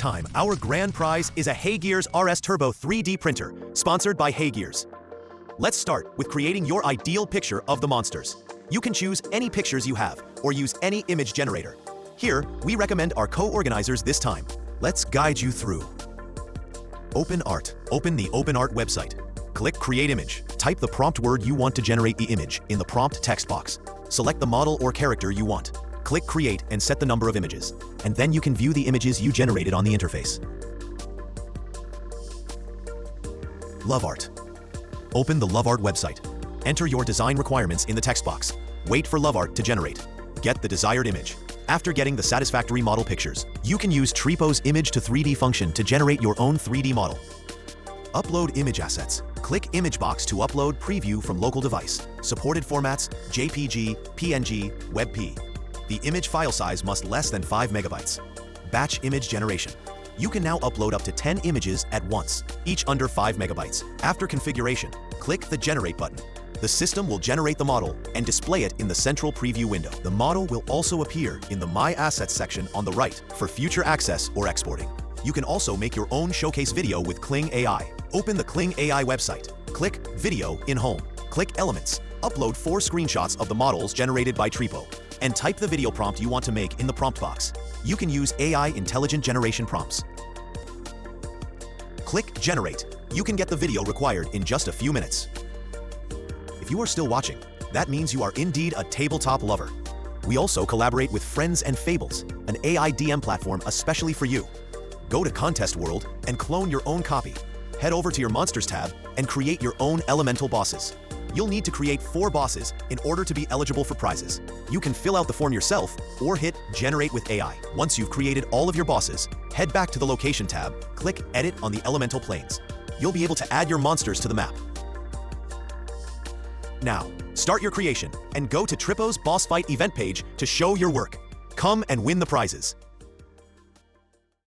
time, our grand prize is a HeyGears RS Turbo 3D printer, sponsored by HeyGears. Let's start with creating your ideal picture of the monsters. You can choose any pictures you have, or use any image generator. Here, we recommend our co-organizers this time. Let's guide you through. OpenArt. Open the OpenArt website. Click Create Image. Type the prompt word you want to generate the image in the prompt text box. Select the model or character you want. Click Create and set the number of images. And then you can view the images you generated on the interface. LoveArt. Open the LoveArt website. Enter your design requirements in the text box. Wait for LoveArt to generate. Get the desired image. After getting the satisfactory model pictures, you can use Tripo's Image to 3D function to generate your own 3D model. Upload image assets. Click Image box to upload preview from local device. Supported formats: JPG, PNG, WebP. The image file size must less than 5 megabytes. Batch image generation. You can now upload up to 10 images at once, each under 5 megabytes. After configuration, click the Generate button. The system will generate the model and display it in the central preview window. The model will also appear in the My Assets section on the right for future access or exporting. You can also make your own showcase video with KlingAI. Open the KlingAI website. Click Video in Home. Click Elements. Upload 4 screenshots of the models generated by Tripo, and type the video prompt you want to make in the prompt box. You can use AI intelligent generation prompts. Click Generate. You can get the video required in just a few minutes. If you are still watching, that means you are indeed a tabletop lover. We also collaborate with Friends Fables, an AI DM platform especially for you. Go to Contest World and clone your own copy. Head over to your Monsters tab and create your own elemental bosses. You'll need to create 4 bosses in order to be eligible for prizes. You can fill out the form yourself or hit Generate with AI. Once you've created all of your bosses, head back to the Location tab, click Edit on the elemental planes. You'll be able to add your monsters to the map. Now, start your creation and go to Tripo's Boss Fight event page to show your work. Come and win the prizes.